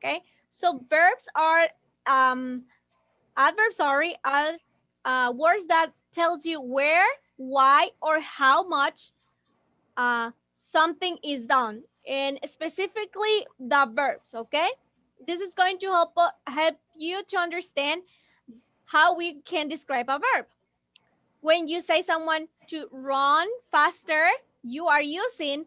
Okay, so verbs are adverbs, sorry, are words that tells you where, why, or how much something is done, and specifically the verbs. Okay, this is going to help you to understand how we can describe a verb. When you say someone to run faster, you are using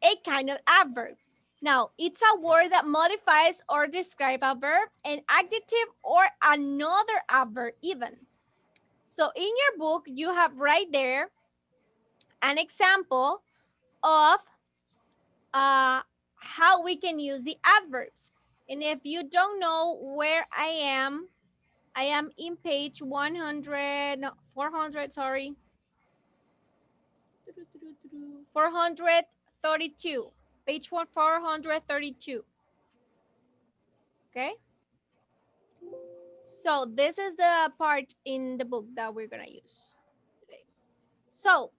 a kind of adverb. Now, it's a word that modifies or describes a verb, an adjective, or another adverb even. So in your book, you have right there an example of how we can use the adverbs. And if you don't know where I am in page 100, no, 400, sorry. 432, page 432. Okay. So this is the part in the book that we're gonna use today. So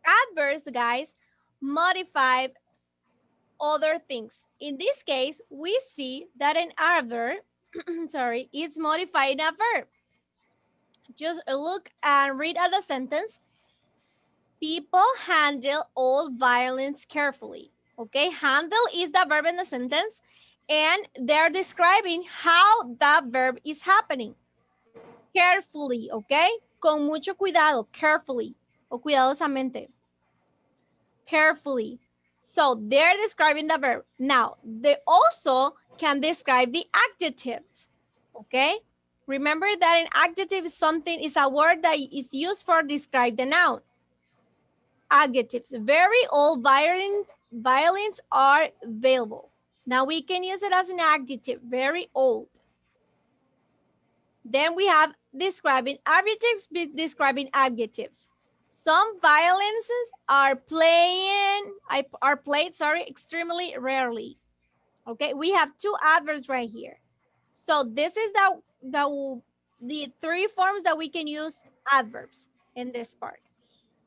adverbs, guys, modify other things. In this case, we see that an adverb, sorry, is modifying a verb. Just look and read at the sentence. People handle all violence carefully. Okay, handle is the verb in the sentence, and they're describing how that verb is happening. Carefully, okay? Con mucho cuidado, carefully, o cuidadosamente. Carefully. So they're describing the verb. Now, they also can describe the adjectives, okay? Remember that an adjective is something, is a word that is used for describe the noun. Adjectives, very old violins are available. Now we can use it as an adjective, very old. Then we have describing adjectives, describing adjectives. Some violences are played, sorry, extremely rarely. Okay, we have two adverbs right here. So this is the three forms that we can use adverbs in this part.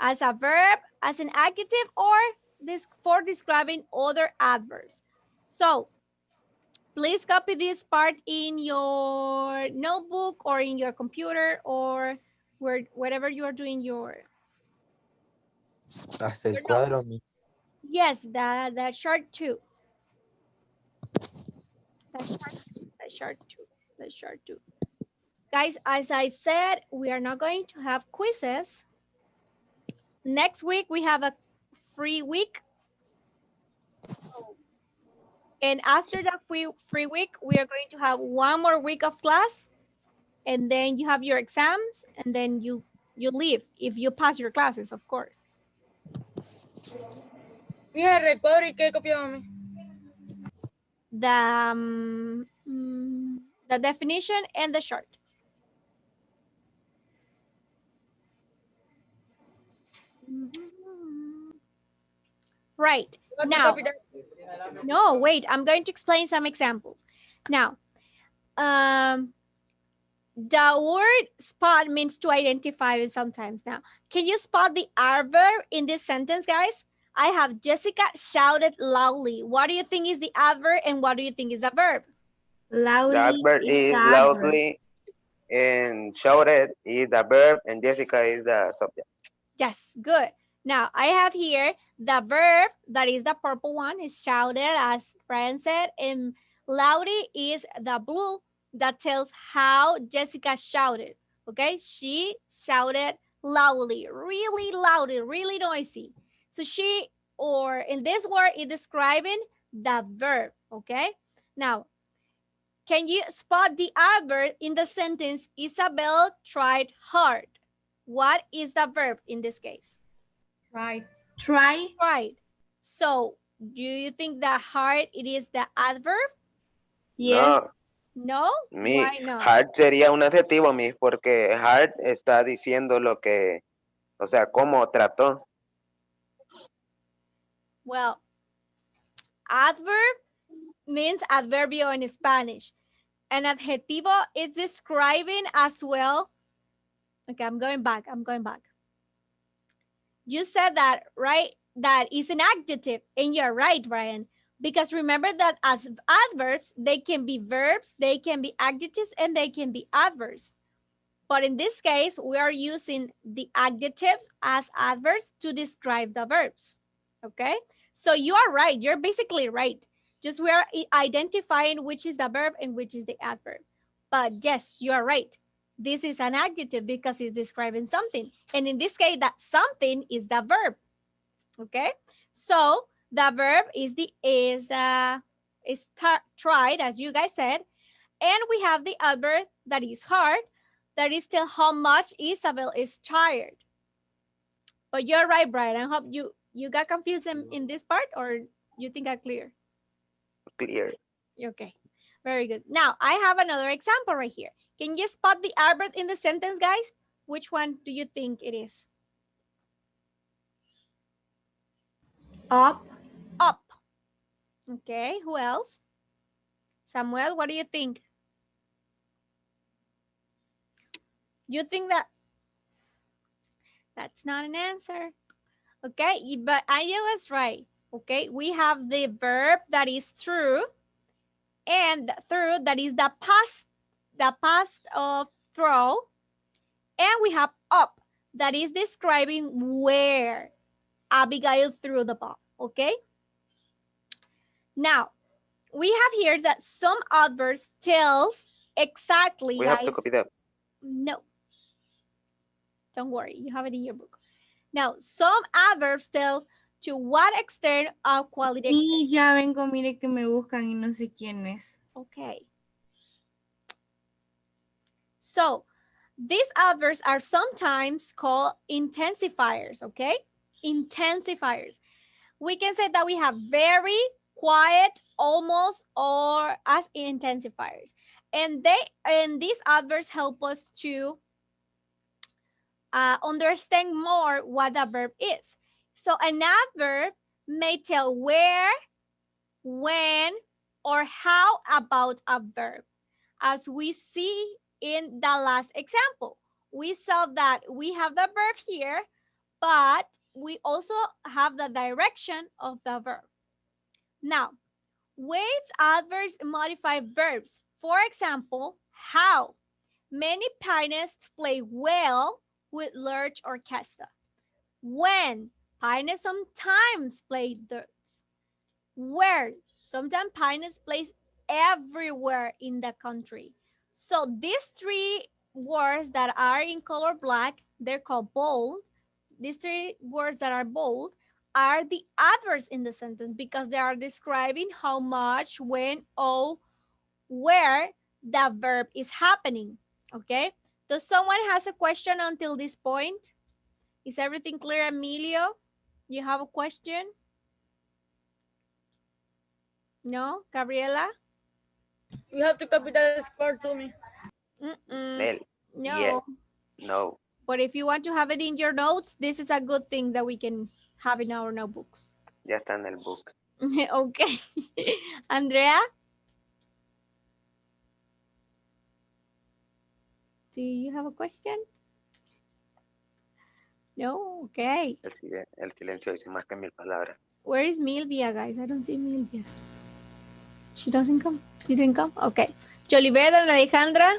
As a verb, as an adjective, or this for describing other adverbs. So please copy this part in your notebook or in your computer or wherever you are doing your Hasta el note. cuadro, mi. Yes, that chart too. That chart too. That chart too. That chart too. Guys, as I said, we are not going to have quizzes. Next week we have a free week. And after that free week, we are going to have one more week of class, and then you have your exams, and then you leave if you pass your classes, of course. Fíjate, Ecuador, ¿y qué copiamos? The definition and the chart. Right. Now, no, wait, I'm going to explain some examples. Now, the word spot means to identify sometimes. Now, can you spot the adverb in this sentence, guys? I have Jessica shouted loudly. What do you think is the adverb and what do you think is a verb? The adverb is loudly and shouted is the verb and Jessica is the subject. Yes, good. Now I have here the verb, that is the purple one, is shouted, as Brian said, and loudly is the blue that tells how Jessica shouted. Okay, she shouted loudly, really noisy. So she, or in this word, is describing the verb. Okay, now can you spot the adverb in the sentence? Isabel tried hard. What is the verb in this case? Right. Try. Tried. So do you think that hard it is the adverb? Yes. No. Why not? Hard sería un adjetivo, mi, porque hard está diciendo lo que, o sea, cómo trató. Well, adverb means adverbio in Spanish. And adjetivo is describing as well. Okay, I'm going back. You said that, right? That is an adjective, and you're right, Brian. Because remember that as adverbs, they can be verbs, they can be adjectives, and they can be adverbs. But in this case, we are using the adjectives as adverbs to describe the verbs. Okay? So you are right. You're basically right. Just we are identifying which is the verb and which is the adverb. But yes, you are right. This is an adjective because it's describing something. And in this case, that something is the verb. Okay? So the verb is tried, as you guys said, and we have the adverb that is hard. That is still how much Isabel is tired. But you're right, Brian. I hope you got confused in this part, or you think I'm clear? Clear. Okay, very good. Now I have another example right here. Can you spot the adverb in the sentence, guys? Which one do you think it is? Up. Up. Okay, who else? Samuel, what do you think? You think that's not an answer? Okay, but Aya was right. Okay, we have the verb that is through, and through that is the past of throw, and we have up that is describing where Abigail threw the ball. Okay, now we have here that some adverbs tells exactly, We have to guys. copy that. No, don't worry, you have it in your book. Now, some adverbs tell to what extent a quality Y exists. ya vengo, mire que me buscan y no sé quién es. Okay. So, these adverbs are sometimes called intensifiers, okay? Intensifiers. We can say that we have very, quiet, almost, or as intensifiers. And these adverbs help us to understand more what a verb is. So an adverb may tell where, when, or how about a verb. As we see in the last example, we saw that we have the verb here, but we also have the direction of the verb. Now, ways adverbs modify verbs. For example, how. Many pianists play well with large orchestra. When pianists sometimes play thirds. Where sometimes pianists plays everywhere in the country. So these three words that are in color black, they're called bold. These three words that are bold are the adverbs in the sentence because they are describing how much, when, or where the verb is happening. Okay. Does someone has a question until this point? Is everything clear, Emilio? You have a question? No, Gabriela? You have to copy that part to me. Mel. Yeah. No. No. But if you want to have it in your notes, this is a good thing that we can have in our notebooks. Ya está en el book. Okay. Andrea? Do you have a question? No? Okay. El silencio dice más que mil palabras. Where is Milvia, guys? I don't see Milvia. She doesn't come. She didn't come? Okay. Jolivet and Alejandra?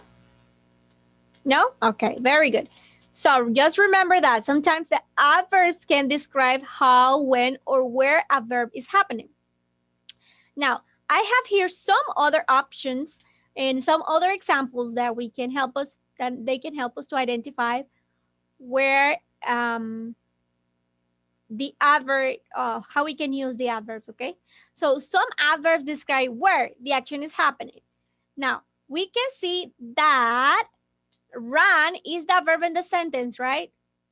No? Okay, very good. So just remember that sometimes the adverbs can describe how, when, or where a verb is happening. Now, I have here some other options and some other examples that they can help us to identify where the adverb, how we can use the adverbs, okay? So some adverbs describe where the action is happening. Now, we can see that ran is the verb in the sentence, right?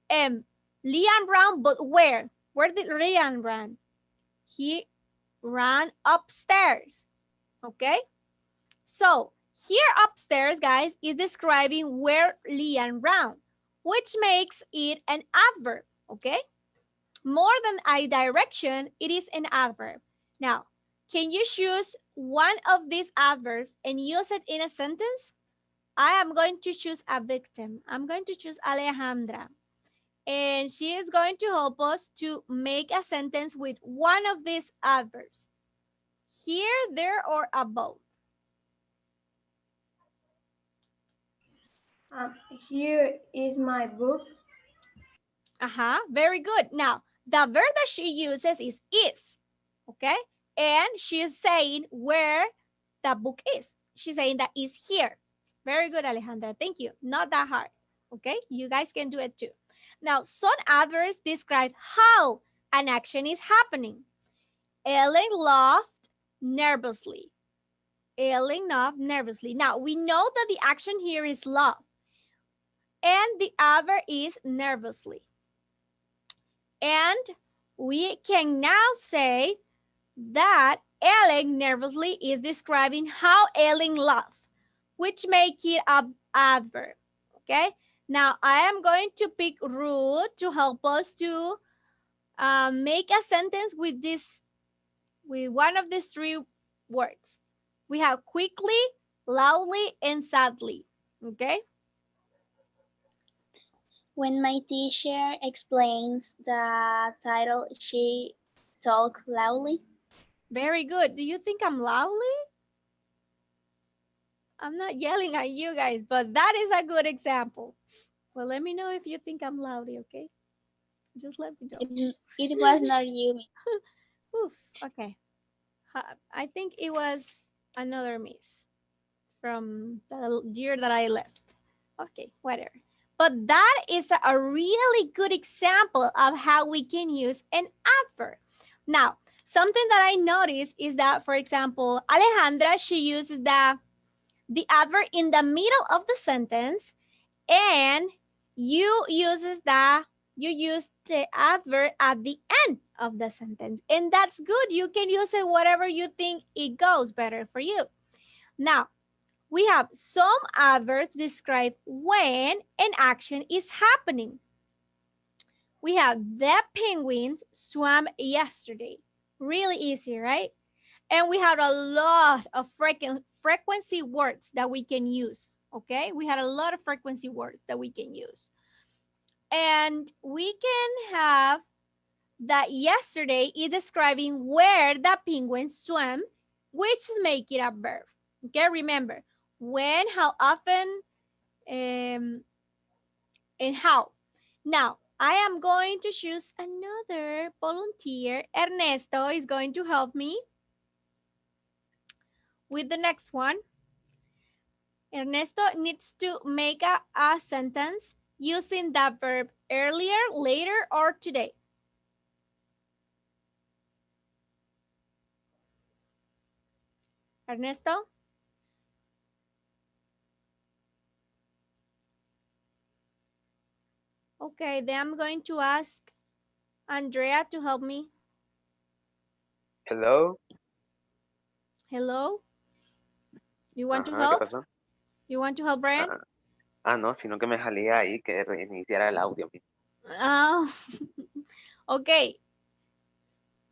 Leon ran, but where? Where did Leon run? He ran upstairs, okay? So here upstairs, guys, is describing where Leon ran, which makes it an adverb, okay? More than a direction, it is an adverb. Now, can you choose one of these adverbs and use it in a sentence? I am going to choose a victim. I'm going to choose Alejandra. And she is going to help us to make a sentence with one of these adverbs. Here, there, or above? Here is my book. Very good. Now, the verb that she uses is, okay? And she's saying where the book is. She's saying that is here. Very good, Alejandra. Thank you. Not that hard, okay? You guys can do it too. Now, some adverbs describe how an action is happening. Ellen laughed nervously. Ellen laughed nervously. Now, we know that the action here is laugh, and the adverb is nervously. And we can now say that Ellen nervously is describing how Ellen laughed, which make it an adverb, okay? Now, I am going to pick Ruth to help us to make a sentence with one of these three words. We have quickly, loudly, and sadly, okay? When my teacher explains the title, she talk loudly. Very good. Do you think I'm loudly? I'm not yelling at you guys, but that is a good example. Well, let me know if you think I'm loudly, okay? Just let me know. It was not you. Oof, okay. I think it was another miss from the year that I left. Okay, whatever. But that is a really good example of how we can use an adverb. Now, something that I noticed is that, for example, Alejandra, she uses the adverb in the middle of the sentence, and you use the adverb at the end of the sentence, and that's good. You can use it whatever you think it goes better for you. Now, we have some adverbs describe when an action is happening. We have the penguins swam yesterday. Really easy, right? And we have a lot of frequency words that we can use, okay? We had a lot of frequency words that we can use. And we can have that yesterday is describing where the penguins swam, which make it a verb. Okay, remember, when, how often, and how. Now, I am going to choose another volunteer. Ernesto is going to help me with the next one. Ernesto needs to make a sentence using the verb earlier, later, or today. Ernesto? Okay, then I'm going to ask Andrea to help me. Hello. Hello? You want to Ajá, ¿qué help? pasó? You want to help, Brian? No, sino que me salía ahí que reiniciara el audio. Oh, okay.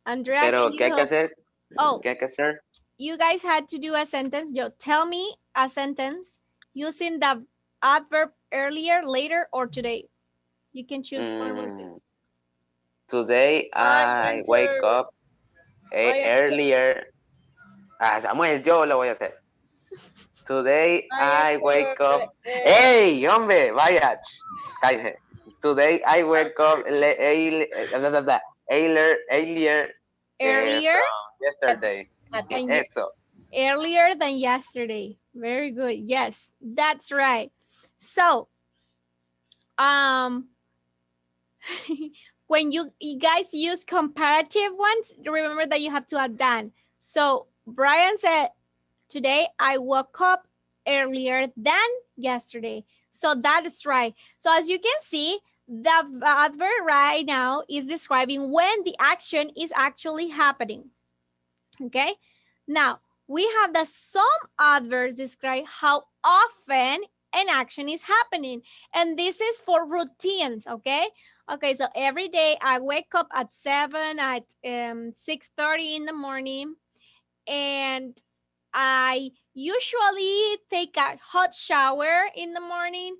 Andrea, Pero, can you ¿qué hay que help? hacer? Oh, ¿Qué hay que hacer? you guys had to do a sentence. Yo, tell me a sentence using the adverb earlier, later, or today. You can choose one with this. Today I wake up earlier. Samuel, yo lo voy a hacer. Today I wake up. ¡Ey, hombre! Vaya. Cállese. Today I wake up earlier Earlier from yesterday. Eso. earlier than yesterday. Very good. Yes, that's right. So, when you guys use comparative ones, remember that you have to add than. So Brian said, today I woke up earlier than yesterday. So that is right. So as you can see, the adverb right now is describing when the action is actually happening. Okay. Now we have the some adverbs describe how often an action is happening. And this is for routines, okay? Okay, so every day I wake up at 7, at 6:30 in the morning, and I usually take a hot shower in the morning.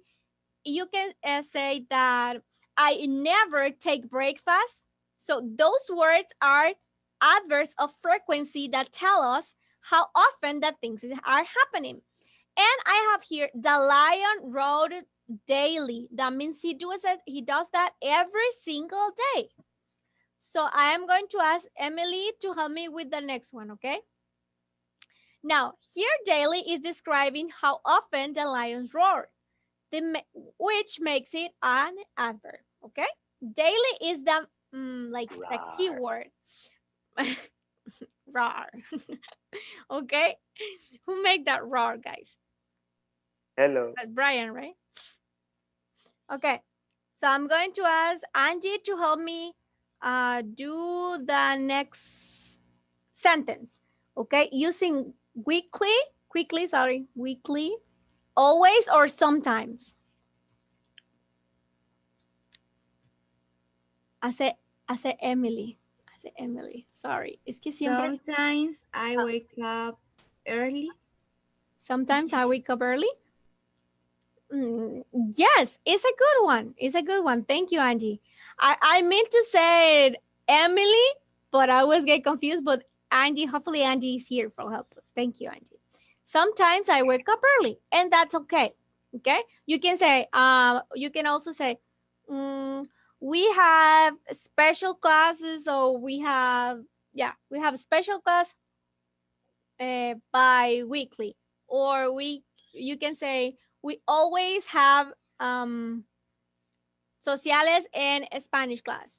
You can say that I never take breakfast. So those words are adverbs of frequency that tell us how often that things are happening. And I have here, the lion roared daily. That means he does that every single day. So I am going to ask Emily to help me with the next one, okay? Now, here daily is describing how often the lions roar, which makes it an adverb, okay? Daily is the like the Rar. keyword. Roar. Okay? Who made that roar, guys? Hello. That's Brian, right? Okay. So I'm going to ask Angie to help me do the next sentence. Okay? Using weekly, always or sometimes. Hace, hace Emily. Hace Emily. Sorry. Es que siempre. Sometimes I wake up early. Sometimes I wake up early. Yes, it's a good one. It's a good one. Thank you, Angie. I meant to say Emily, but I always get confused. But Angie, hopefully Angie is here for help us. Thank you, Angie. Sometimes I wake up early, and that's okay. Okay, you can say. You can also say, we have special classes, or we have special class bi-weekly, or you can say we always have sociales and Spanish class,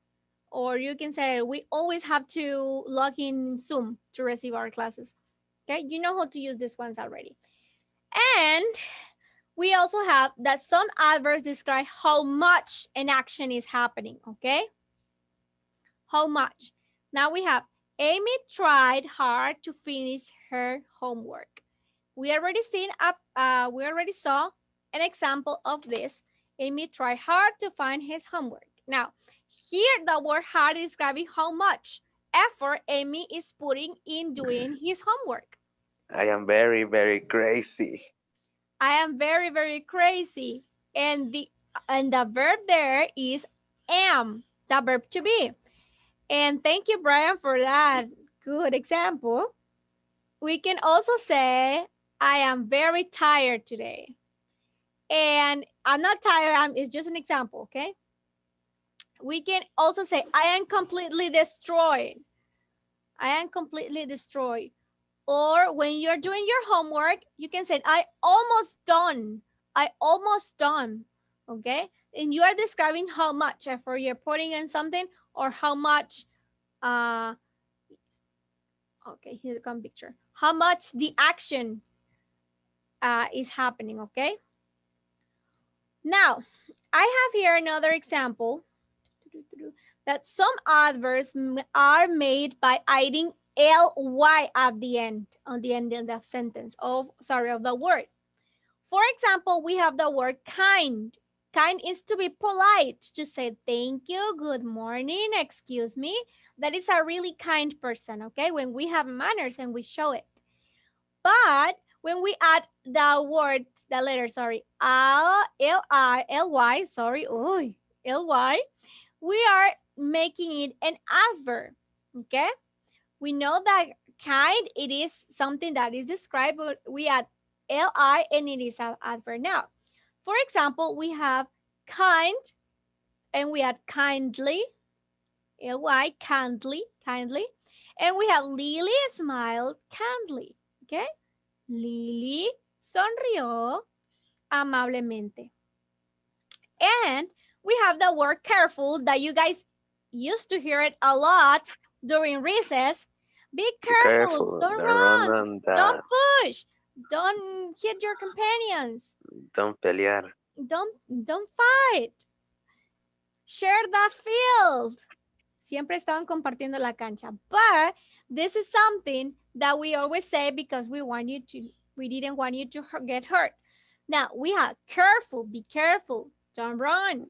or you can say we always have to log in Zoom to receive our classes. Okay, you know how to use these ones already. And we also have that some adverbs describe how much an action is happening. Okay, how much. Now we have Amy tried hard to finish her homework. We already saw an example of this. Amy tried hard to find his homework. Now, here the word hard is describing how much effort Amy is putting in doing his homework. I am very, very crazy. I am very, very crazy. And the verb there is am, the verb to be. And thank you, Brian, for that good example. We can also say, I am very tired today. And I'm not tired, it's just an example, okay? We can also say, I am completely destroyed. I am completely destroyed. Or when you're doing your homework, you can say, I almost done. I almost done, okay? And you are describing how much effort you're putting in something, or how much, okay, here come picture. How much the action is happening, okay? Now, I have here another example that some adverbs are made by adding ly at the end, on the end of the sentence, of the word. For example, we have the word kind. Kind is to be polite, to say thank you, good morning, excuse me. That is a really kind person, okay? When we have manners and we show it. But when we add the word, the letter, sorry, L-I-L-Y, sorry, L-Y, we are making it an adverb, okay? We know that kind, it is something that is described, but we add L-I and it is an adverb now. For example, we have kind and we add kindly, L-Y, kindly, and we have Lily smiled kindly, okay? Lily sonrió amablemente. And we have the word careful that you guys used to hear it a lot during recess. Be careful, don't Don't run run, on don't that. push, don't hit your companions, Don't pelear. don't fight. Share the field. Siempre estaban compartiendo la cancha. But this is something that we always say because we didn't want you to get hurt. Now we have careful, be careful, don't run.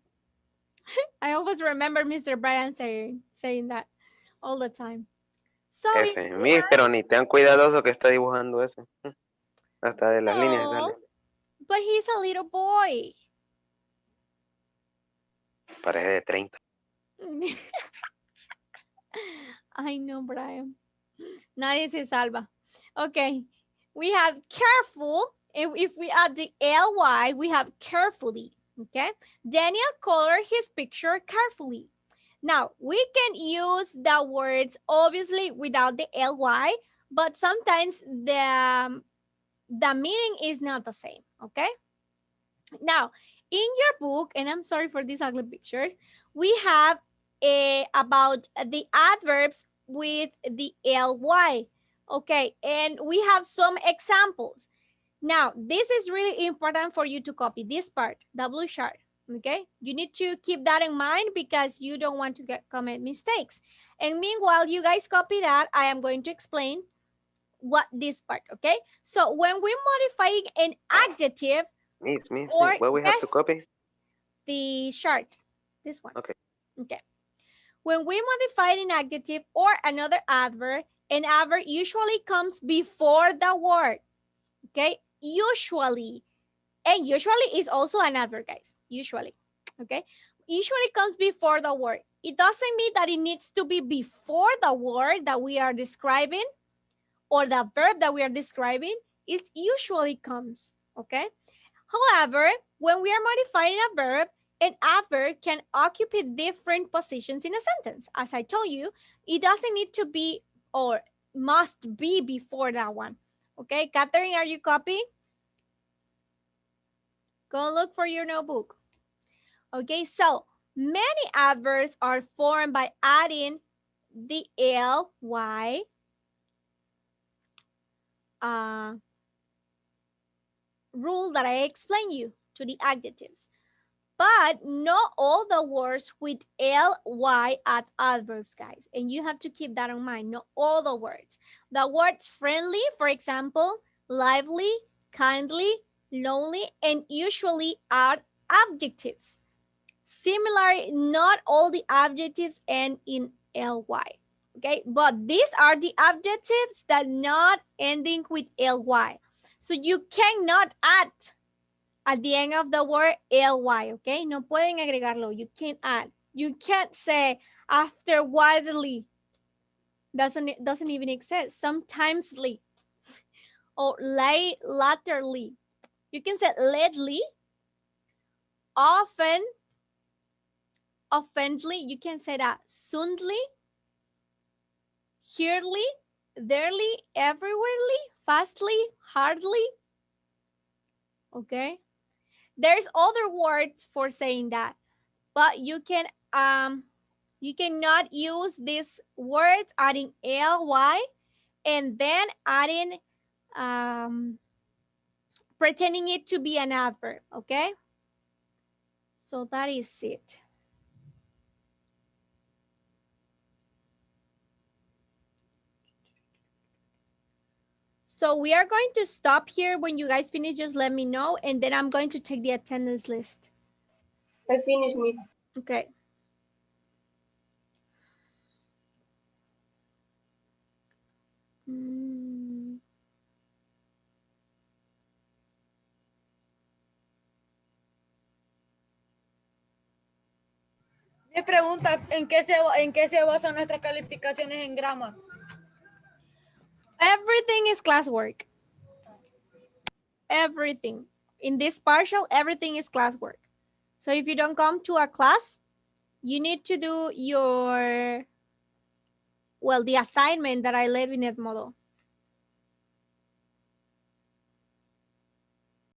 I always remember Mr. Brian saying that all the time. So F. if we Miss, pero ni tan cuidadoso que está dibujando eso. Hasta de las líneas no, sale. but he's a little boy. Parece de 30. I know, Brian. Nadie se salva. Okay. We have careful. If we add the ly, we have carefully. Okay. Daniel colored his picture carefully. Now, we can use the words obviously without the ly, but sometimes the meaning is not the same. Okay. Now, in your book, and I'm sorry for these ugly pictures, we have about the adverbs with the ly. Okay, and we have some examples. Now, this is really important for you to copy this part, the blue chart. Okay, you need to keep that in mind because you don't want to commit mistakes. And meanwhile, you guys copy that. I am going to explain what this part. Okay, so when we're modifying an adjective, Miss, or what we have to yes, copy? the chart, this one. Okay. Okay. When we modify an adjective or another adverb, an adverb usually comes before the word. Okay. Usually. And usually is also an adverb, guys. Usually. Okay. Usually comes before the word. It doesn't mean that it needs to be before the word that we are describing or the verb that we are describing. It usually comes. Okay. However, when we are modifying a verb, an adverb can occupy different positions in a sentence. As I told you, it doesn't need to be or must be before that one. Okay, Catherine, are you copying? Go look for your notebook. Okay, so many adverbs are formed by adding the ly uh, rule that I explained you to the adjectives. But not all the words with ly add adverbs, guys. And you have to keep that in mind. Not all the words. The words friendly, for example, lively, kindly, lonely, and usually are adjectives. Similarly, not all the adjectives end in ly. Okay, but these are the adjectives that not ending with ly. So you cannot add at the end of the word ly, okay? No pueden agregarlo. You can't add. You can't say after widely. Doesn't even exist. Sometimesly or latterly. You can say lately, often, oftenly. You can say that soonly, herely, therely, everywherely, fastly, hardly. Okay? There's other words for saying that, but you cannot use these words adding ly and then adding pretending it to be an adverb. Okay, so that is it. So we are going to stop here. When you guys finish, just let me know, and then I'm going to take the attendance list. I finished me. Okay. Mm. Me pregunta en qué se basan nuestras calificaciones en grama. Everything is classwork. Everything. In this partial, everything is classwork. So if you don't come to a class, you need to do your, well, the assignment that I left in Edmodo.